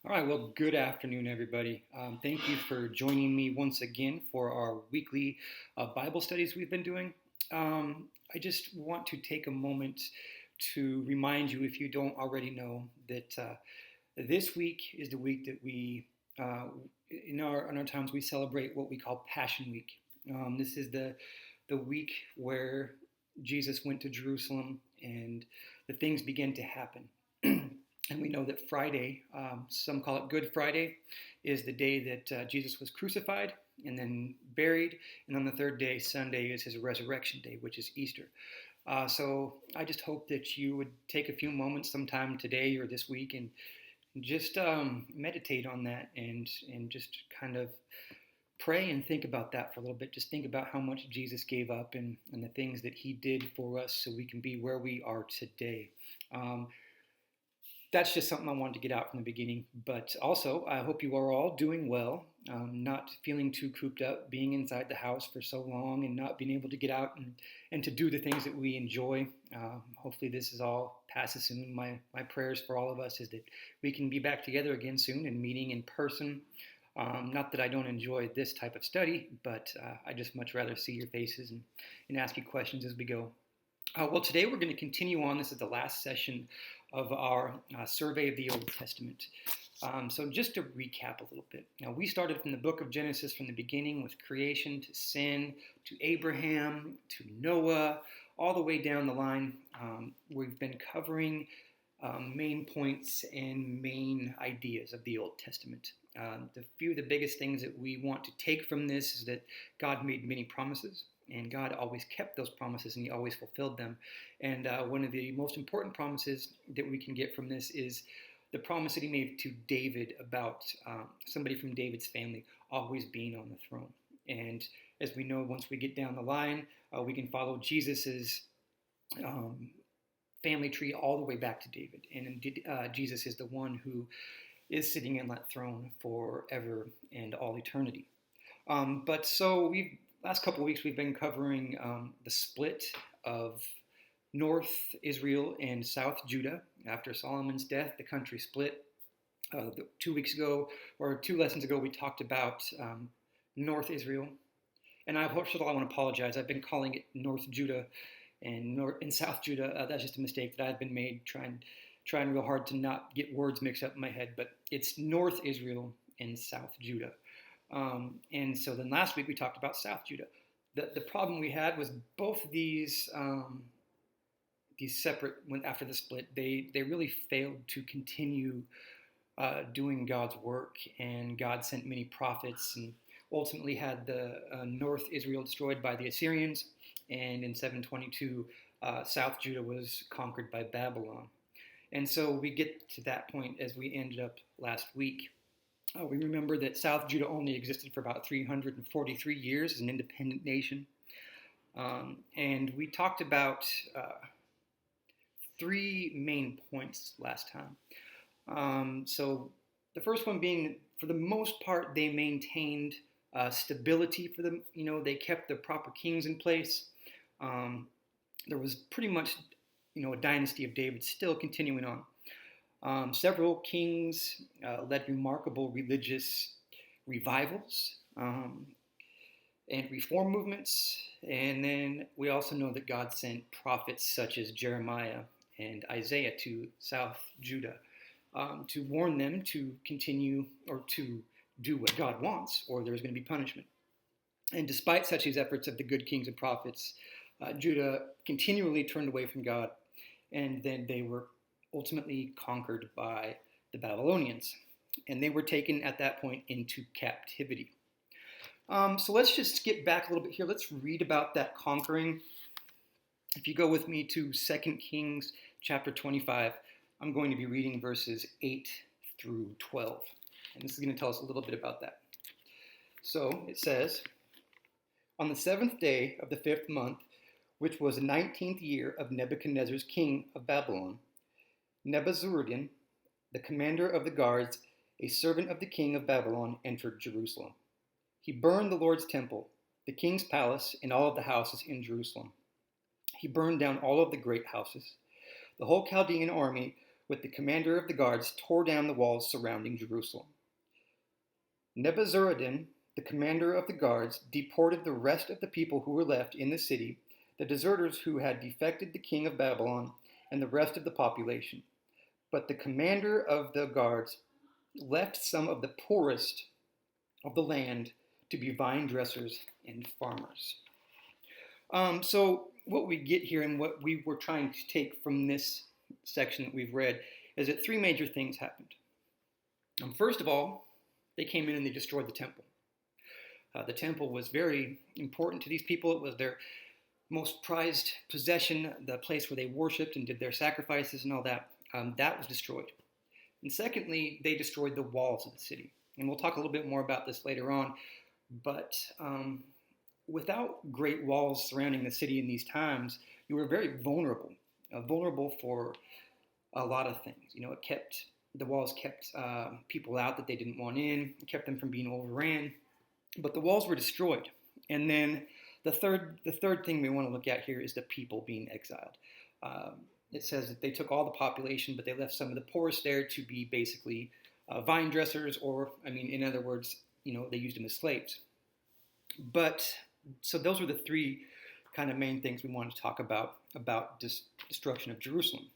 All right, well, good afternoon, everybody. Thank you for joining me once again for our weekly Bible studies we've been doing. I just want to take a moment to remind you, if you don't already know, that this week is the week that in our times, we celebrate what we call Passion Week. This is the week where Jesus went to Jerusalem and the things began to happen. And we know that Friday, some call it Good Friday, is the day that Jesus was crucified and then buried. And on the third day, Sunday, is his resurrection day, which is Easter. So I just hope that you would take a few moments sometime today or this week and just meditate on that and just kind of pray and think about that for a little bit. Just think about how much Jesus gave up and the things that he did for us so we can be where we are today. That's just something I wanted to get out from the beginning. But also, I hope you are all doing well, not feeling too cooped up, being inside the house for so long and not being able to get out and to do the things that we enjoy. Hopefully this is all passes soon. My prayers for all of us is that we can be back together again soon and meeting in person. Not that I don't enjoy this type of study, but I just much rather see your faces and ask you questions as we go. Well, today we're going to continue on. This is the last session of our survey of the Old Testament. So just to recap a little bit. Now, we started from the book of Genesis from the beginning with creation to sin to Abraham to Noah, all the way down the line. We've been covering main points and main ideas of the Old Testament. The biggest things that we want to take from this is that God made many promises. And God always kept those promises and he always fulfilled them. And one of the most important promises that we can get from this is the promise that he made to David about somebody from David's family always being on the throne. And as we know, once we get down the line, we can follow Jesus's family tree all the way back to David. And Jesus is the one who is sitting in that throne forever and all eternity. Last couple of weeks, we've been covering the split of North Israel and South Judah. After Solomon's death, the country split. 2 weeks ago, or 2 lessons ago, we talked about North Israel. And first of all, I want to apologize. I've been calling it North Judah and South Judah. That's just a mistake that I've been made, trying real hard to not get words mixed up in my head. But it's North Israel and South Judah. And so then last week we talked about South Judah. The problem we had was both these separate, after the split, they really failed to continue doing God's work, and God sent many prophets and ultimately had the North Israel destroyed by the Assyrians, and in 722 South Judah was conquered by Babylon. And so we get to that point as we ended up last week. We remember that South Judah only existed for about 343 years as an independent nation. And we talked about 3 main points last time. So the first one being, for the most part, they maintained stability for them. They kept the proper kings in place. There was pretty much, a dynasty of David still continuing on. Several kings led remarkable religious revivals and reform movements. And then we also know that God sent prophets such as Jeremiah and Isaiah to South Judah to warn them to continue or to do what God wants, or there's going to be punishment. And despite such these efforts of the good kings and prophets, Judah continually turned away from God, and then they were ultimately conquered by the Babylonians. And they were taken at that point into captivity. So let's just skip back a little bit here. Let's read about that conquering. If you go with me to 2 Kings chapter 25, I'm going to be reading verses 8 through 12. And this is going to tell us a little bit about that. So it says, on the 7th day of the 5th month, which was the 19th year of Nebuchadnezzar's king of Babylon, Nebuzaradan, the commander of the guards, a servant of the king of Babylon, entered Jerusalem. He burned the Lord's temple, the king's palace, and all of the houses in Jerusalem. He burned down all of the great houses. The whole Chaldean army with the commander of the guards, tore down the walls surrounding Jerusalem. Nebuzaradan, the commander of the guards, deported the rest of the people who were left in the city, the deserters who had defected the king of Babylon, and the rest of the population. But the commander of the guards left some of the poorest of the land to be vine dressers and farmers. So what we get here and what we were trying to take from this section that we've read is that three major things happened. First of all, they came in and they destroyed the temple. The temple was very important to these people. It was their most prized possession, the place where they worshipped and did their sacrifices and all that. That was destroyed. And secondly, they destroyed the walls of the city. And we'll talk a little bit more about this later on. But without great walls surrounding the city in these times, you were very vulnerable for a lot of things. The walls kept people out that they didn't want in, kept them from being overran. But the walls were destroyed. And then the third thing we want to look at here is the people being exiled. It says that they took all the population, but they left some of the poorest there to be basically vine dressers, or, in other words, they used them as slaves. But, so those were the three kind of main things we wanted to talk about destruction of Jerusalem.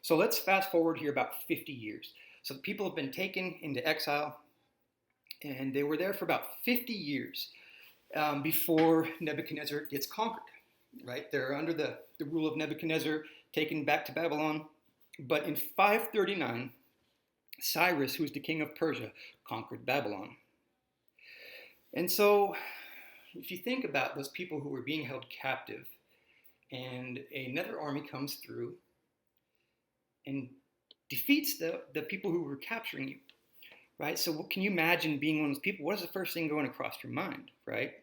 So let's fast forward here about 50 years. So the people have been taken into exile, and they were there for about 50 years before Nebuchadnezzar gets conquered, right? They're under the rule of Nebuchadnezzar, taken back to Babylon. But in 539, Cyrus, who was the king of Persia, conquered Babylon. And so, if you think about those people who were being held captive, and another army comes through and defeats the people who were capturing you, right? So can you imagine being one of those people? What is the first thing going across your mind, right?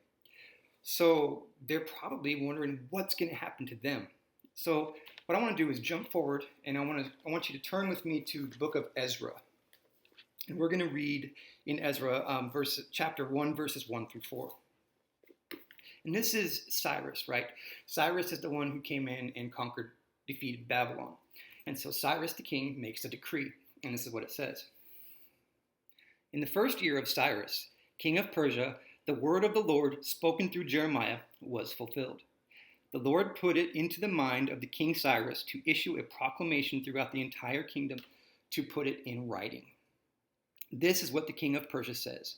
So they're probably wondering what's going to happen to them. So what I want to do is jump forward, and I want you to turn with me to the book of Ezra. And we're going to read in Ezra chapter 1, verses 1 through 4. And this is Cyrus, right? Cyrus is the one who came in and defeated Babylon. And so Cyrus the king makes a decree, and this is what it says. In the first year of Cyrus, king of Persia, the word of the Lord spoken through Jeremiah was fulfilled. The Lord put it into the mind of the king Cyrus to issue a proclamation throughout the entire kingdom, to put it in writing. This is what the king of Persia says.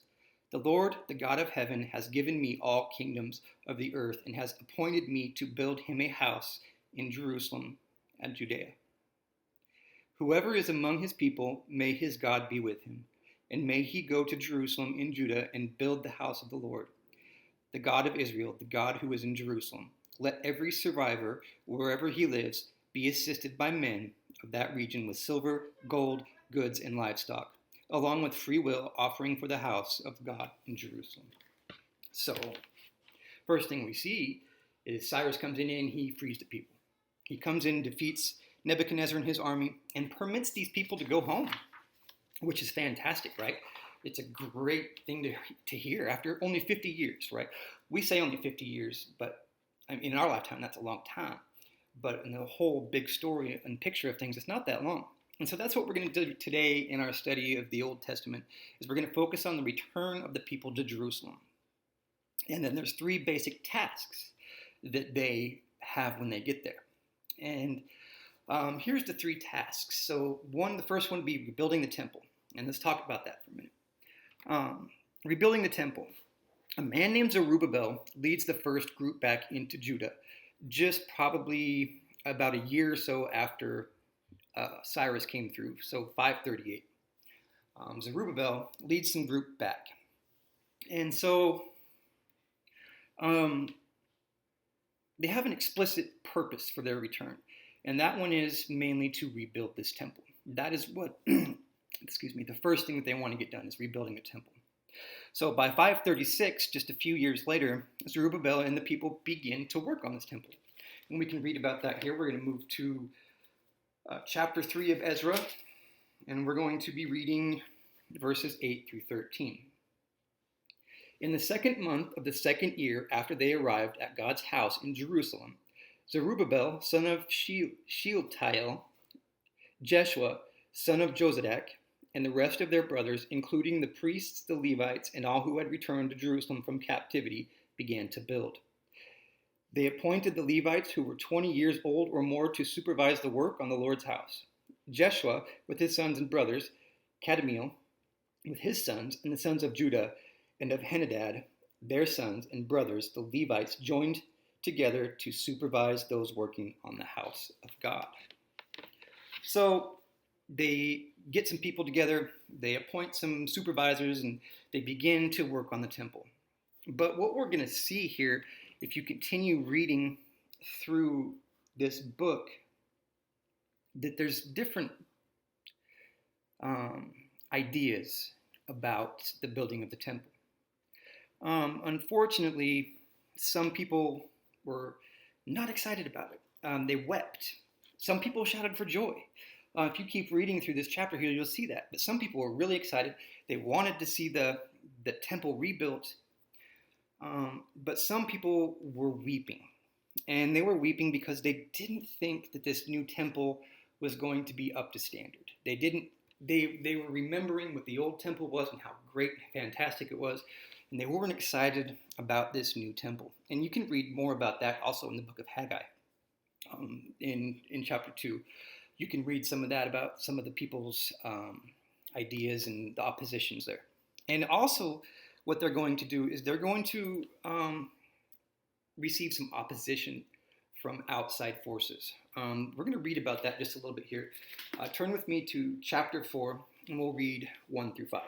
The Lord, the God of heaven, has given me all kingdoms of the earth and has appointed me to build him a house in Jerusalem and Judea. Whoever is among his people, may his God be with him, and may he go to Jerusalem in Judah and build the house of the Lord, the God of Israel, the God who is in Jerusalem. Let every survivor, wherever he lives, be assisted by men of that region with silver, gold, goods, and livestock, along with free will offering for the house of God in Jerusalem. So, first thing we see is Cyrus comes in and he frees the people. He comes in, defeats Nebuchadnezzar and his army, and permits these people to go home, which is fantastic, right? It's a great thing to hear after only 50 years, right? We say only 50 years, but in our lifetime, that's a long time. But in the whole big story and picture of things, it's not that long. And so that's what we're going to do today in our study of the Old Testament, is we're going to focus on the return of the people to Jerusalem. And then there's three basic tasks that they have when they get there. And here's the three tasks. So the first one would be rebuilding the temple. And let's talk about that for a minute. Rebuilding the temple. A man named Zerubbabel leads the first group back into Judah, just probably about a year or so after Cyrus came through, so 538. Zerubbabel leads some group back. And so they have an explicit purpose for their return, and that one is mainly to rebuild this temple. That is what, the first thing that they want to get done is rebuilding the temple. So by 536, just a few years later, Zerubbabel and the people begin to work on this temple. And we can read about that here. We're going to move to chapter 3 of Ezra, and we're going to be reading verses 8 through 13. In the second month of the second year after they arrived at God's house in Jerusalem, Zerubbabel, son of Shealtiel, Jeshua, son of Jozadak, and the rest of their brothers, including the priests, the Levites, and all who had returned to Jerusalem from captivity, began to build. They appointed the Levites who were 20 years old or more to supervise the work on the Lord's house. Jeshua, with his sons and brothers, Kadmiel, with his sons, and the sons of Judah and of Henadad, their sons and brothers, the Levites, joined together to supervise those working on the house of God. So they get some people together, they appoint some supervisors, and they begin to work on the temple. But what we're going to see here, if you continue reading through this book, that there's different ideas about the building of the temple. Unfortunately, some people were not excited about it. They wept. Some people shouted for joy. If you keep reading through this chapter here, you'll see that. But some people were really excited. They wanted to see the temple rebuilt. But some people were weeping. And they were weeping because they didn't think that this new temple was going to be up to standard. They were remembering what the old temple was and how great and fantastic it was. And they weren't excited about this new temple. And you can read more about that also in the book of Haggai. In chapter 2, you can read some of that about some of the people's ideas and the oppositions there. And also, what they're going to do is they're going to receive some opposition from outside forces. We're going to read about that just a little bit here. Turn with me to chapter 4, and we'll read 1 through 5.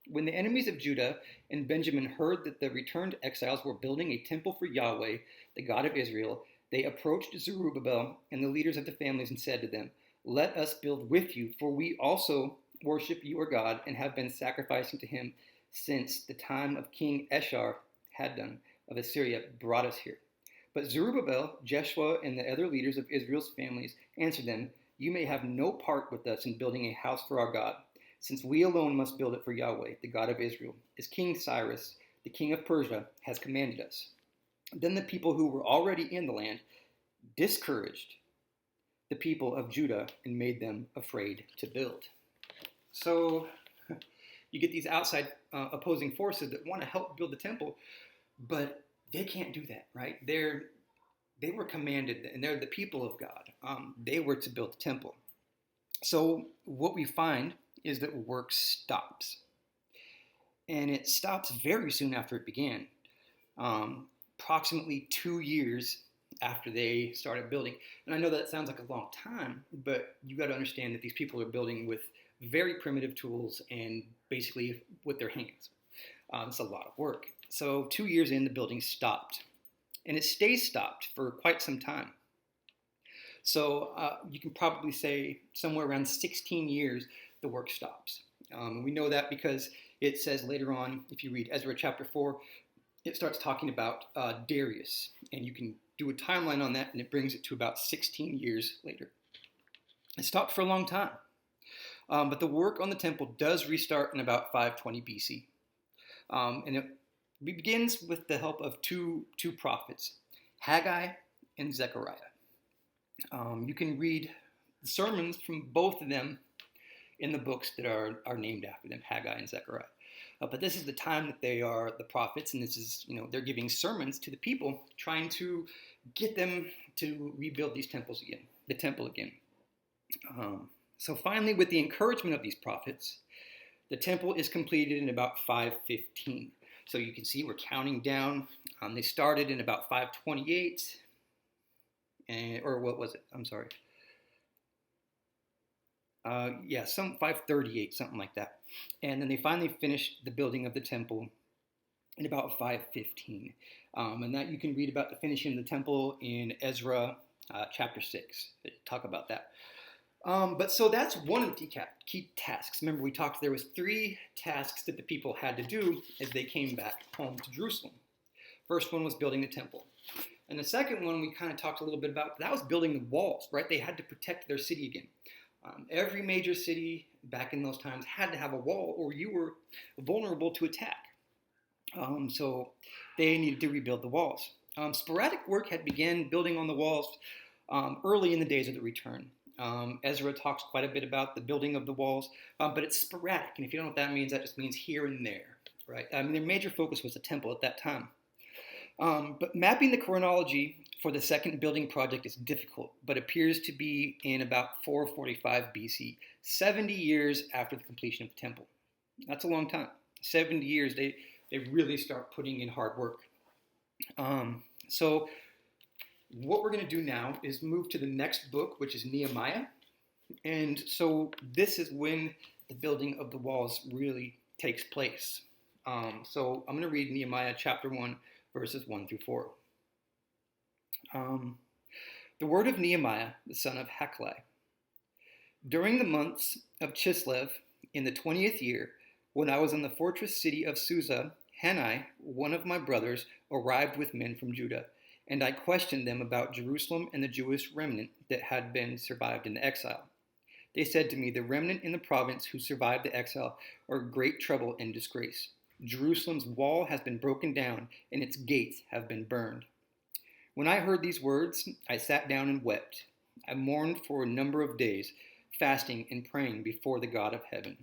When the enemies of Judah and Benjamin heard that the returned exiles were building a temple for Yahweh, the God of Israel, they approached Zerubbabel and the leaders of the families and said to them, "Let us build with you, for we also worship your God and have been sacrificing to him since the time of King Esarhaddon of Assyria brought us here." But Zerubbabel, Jeshua, and the other leaders of Israel's families answered them, "You may have no part with us in building a house for our God, since we alone must build it for Yahweh, the God of Israel, as King Cyrus, the king of Persia, has commanded us." Then the people who were already in the land discouraged the people of Judah and made them afraid to build. So you get these outside opposing forces that want to help build the temple, but they can't do that, right? They were commanded, and they're the people of God. They were to build the temple. So what we find is that work stops. And it stops very soon after it began. Approximately 2 years after they started building. And I know that sounds like a long time, but you got to understand that these people are building with very primitive tools and basically with their hands. It's a lot of work. So 2 years in, the building stopped. And it stays stopped for quite some time. So you can probably say somewhere around 16 years, the work stops. We know that because it says later on, if you read Ezra chapter 4, it starts talking about Darius. And you can do a timeline on that, and it brings it to about 16 years later. It stopped for a long time. But the work on the temple does restart in about 520 BC. And it begins with the help of two prophets, Haggai and Zechariah. You can read the sermons from both of them in the books that are named after them, Haggai and Zechariah. But this is the time that they are the prophets, and this is, they're giving sermons to the people, trying to get them to rebuild the temple again. So finally, with the encouragement of these prophets, the temple is completed in about 515. So you can see we're counting down. They started in about 528, or what was it? I'm sorry. Some 538, something like that. And then they finally finished the building of the temple in about 515. And that you can read about the finishing of the temple in Ezra chapter 6. Talk about that. But so that's one of the key tasks. Remember, we talked there was 3 tasks that the people had to do as they came back home to Jerusalem. First one was building the temple. And the second one we kind of talked a little bit about, that was building the walls, right? They had to protect their city again. Every major city back in those times had to have a wall or you were vulnerable to attack. So they needed to rebuild the walls. Sporadic work had begun building on the walls early in the days of the return. Ezra talks quite a bit about the building of the walls, but it's sporadic. And if you don't know what that means just means here and there, right? I mean, their major focus was the temple at that time. But mapping the chronology for the second building project is difficult, but appears to be in about 445 BC, 70 years after the completion of the temple. That's a long time. 70 years, they really start putting in hard work. So what we're going to do now is move to the next book, which is Nehemiah. And so this is when the building of the walls really takes place. So I'm going to read Nehemiah chapter 1, verses 1 through 4. The word of Nehemiah, the son of Hachli. During the months of Chislev, in the 20th year, when I was in the fortress city of Susa, Hanai, one of my brothers, arrived with men from Judah, and I questioned them about Jerusalem and the Jewish remnant that had been survived in the exile. They said to me, the remnant in the province who survived the exile are in great trouble and disgrace. Jerusalem's wall has been broken down, and its gates have been burned. When I heard these words, I sat down and wept. I mourned for a number of days, fasting and praying before the God of heaven.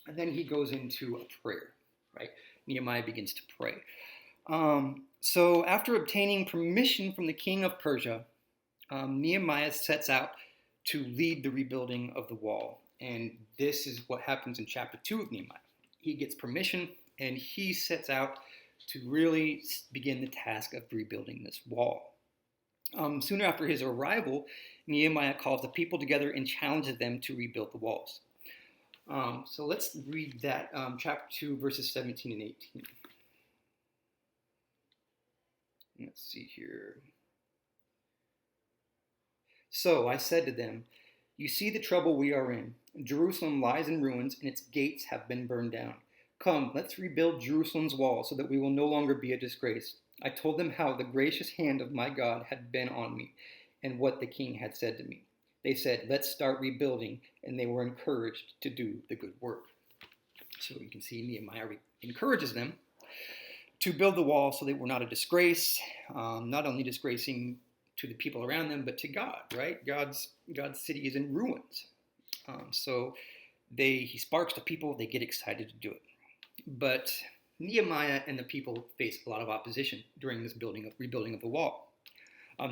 And then he goes into a prayer, right? Nehemiah begins to pray. So after obtaining permission from the king of Persia, Nehemiah sets out to lead the rebuilding of the wall. And this is what happens in chapter 2 of Nehemiah. He gets permission and he sets out to really begin the task of rebuilding this wall. Soon after his arrival, Nehemiah calls the people together and challenges them to rebuild the walls. So let's read that, chapter 2, verses 17 and 18. Let's see here. So I said to them, you see the trouble we are in. Jerusalem lies in ruins, and its gates have been burned down. Come, let's rebuild Jerusalem's wall so that we will no longer be a disgrace. I told them how the gracious hand of my God had been on me, and what the king had said to me. They said, let's start rebuilding, and they were encouraged to do the good work. So you can see Nehemiah encourages them to build the wall so they were not a disgrace, not only disgracing to the people around them, but to God, right? God's city is in ruins. So he sparks the people, they get excited to do it. But Nehemiah and the people face a lot of opposition during this rebuilding of the wall.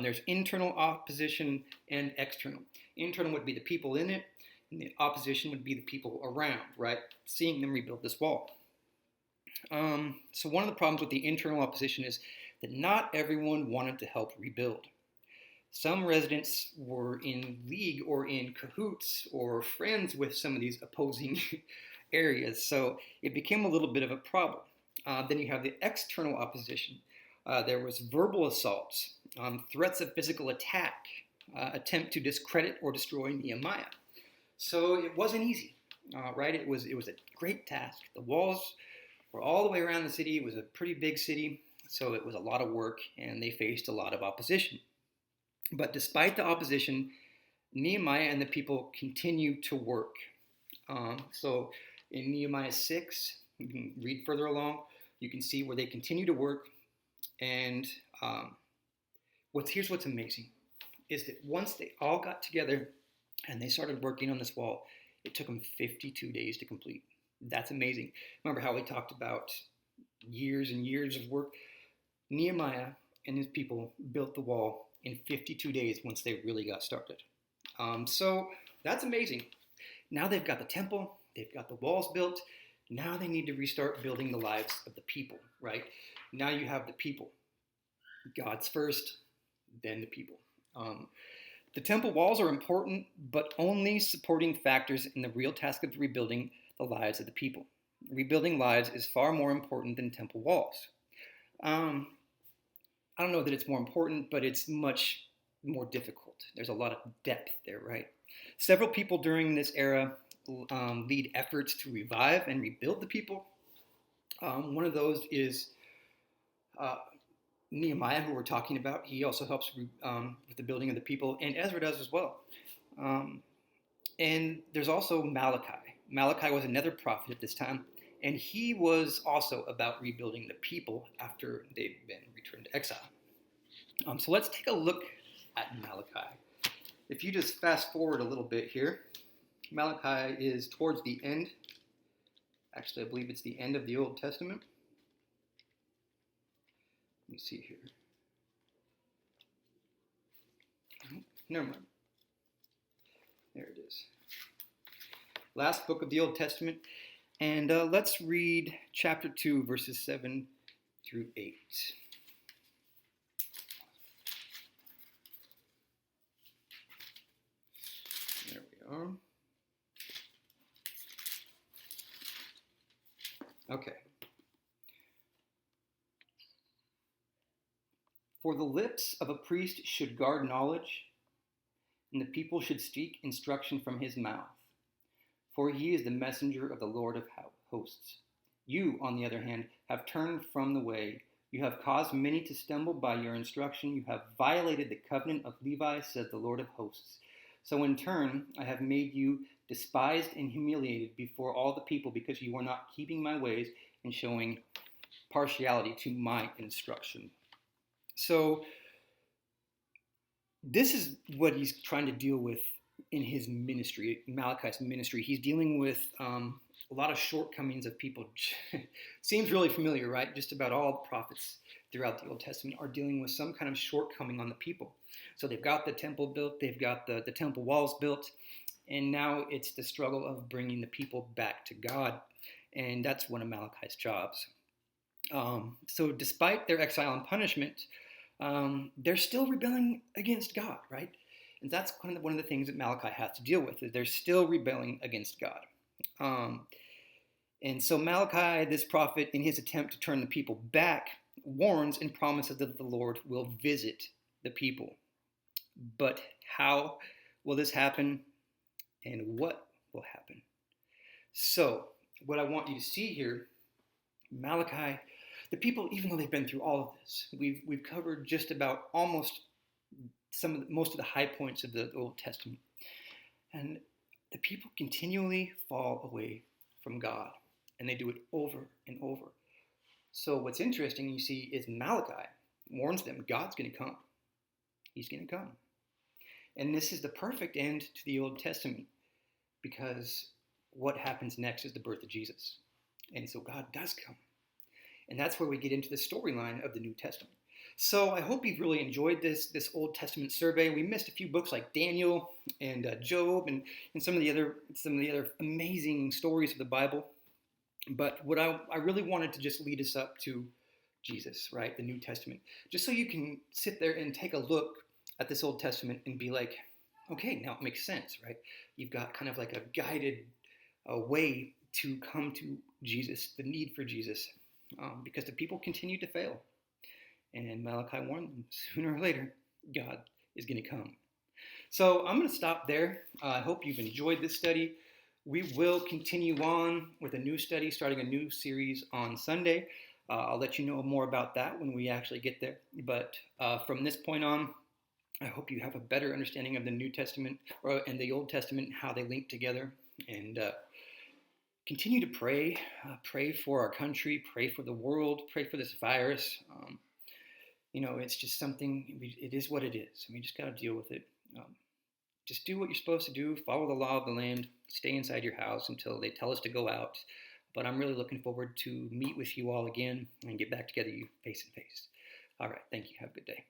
There's internal opposition and external. Internal would be the people in it, and the opposition would be the people around, right? Seeing them rebuild this wall. So one of the problems with the internal opposition is that not everyone wanted to help rebuild. Some residents were in league or in cahoots or friends with some of these opposing areas, so it became a little bit of a problem. Then you have the external opposition. There was verbal assaults, threats of physical attack, attempt to discredit or destroy Nehemiah. So it wasn't easy, right? It was a great task. The walls were all the way around the city. It was a pretty big city, so it was a lot of work, and they faced a lot of opposition. But despite the opposition, Nehemiah and the people continue to work. So in Nehemiah 6, you can read further along, you can see where they continue to work. And here's what's amazing, is that once they all got together and they started working on this wall, it took them 52 days to complete. That's amazing. Remember how we talked about years and years of work? Nehemiah and his people built the wall in 52 days once they really got started. So that's amazing. Now they've got the temple, they've got the walls built. Now they need to restart building the lives of the people, right? Now you have the people. God's first, then the people. The temple walls are important, but only supporting factors in the real task of rebuilding the lives of the people. Rebuilding lives is far more important than temple walls. I don't know that it's more important, but it's much more difficult. There's a lot of depth there, right? Several people during this era lead efforts to revive and rebuild the people. One of those is Nehemiah, who we're talking about. He also helps with the building of the people, and Ezra does as well. And there's also Malachi. Malachi was another prophet at this time, and he was also about rebuilding the people after they've been returned to exile. So let's take a look at Malachi. if you just fast forward a little bit here, Malachi is towards the end. Actually, I believe it's the end of the Old Testament. Let me see here. Oh, never mind. There it is. Last book of the Old Testament. And let's read chapter 2, verses 7 through 8. There we are. Okay. For the lips of a priest should guard knowledge, and the people should seek instruction from his mouth. For he is the messenger of the Lord of hosts. You, on the other hand, have turned from the way. You have caused many to stumble by your instruction. You have violated the covenant of Levi, says the Lord of hosts. So in turn, I have made you despised and humiliated before all the people because you are not keeping my ways and showing partiality to my instruction. So this is what he's trying to deal with in his ministry, Malachi's ministry. He's dealing with a lot of shortcomings of people. Seems really familiar, right? Just about all the prophets throughout the Old Testament are dealing with some kind of shortcoming on the people. So they've got the temple built, they've got the temple walls built, and now it's the struggle of bringing the people back to God. And that's one of Malachi's jobs. So despite their exile and punishment, they're still rebelling against God, right? And that's one of the things that Malachi has to deal with, is they're still rebelling against God. And so Malachi, this prophet, in his attempt to turn the people back, warns and promises that the Lord will visit the people. But how will this happen, and what will happen? So what I want you to see here, Malachi, the people, even though they've been through all of this, we've covered just about almost most of the high points of the Old Testament. And the people continually fall away from God, and they do it over and over. So what's interesting, you see, is Malachi warns them God's going to come. He's going to come. And this is the perfect end to the Old Testament, because what happens next is the birth of Jesus. And so God does come. And that's where we get into the storyline of the New Testament. So I hope you've really enjoyed this Old Testament survey. We missed a few books like Daniel and Job and some of the other amazing stories of the Bible. But what I really wanted to just lead us up to Jesus, right? The New Testament. Just so you can sit there and take a look at this Old Testament and be like, okay, now it makes sense, right? You've got kind of like a guided way to come to Jesus, the need for Jesus, because the people continue to fail. And Malachi warned them, sooner or later, God is going to come. So I'm going to stop there. I hope you've enjoyed this study. We will continue on with a new study, starting a new series on Sunday. I'll let you know more about that when we actually get there. But from this point on, I hope you have a better understanding of the New Testament and the Old Testament, how they link together. And continue to pray. Pray for our country. Pray for the world. Pray for this virus. It's just something, it is what it is. And we just got to deal with it. Just do what you're supposed to do. Follow the law of the land. Stay inside your house until they tell us to go out. But I'm really looking forward to meet with you all again and get back together face to face. All right. Thank you. Have a good day.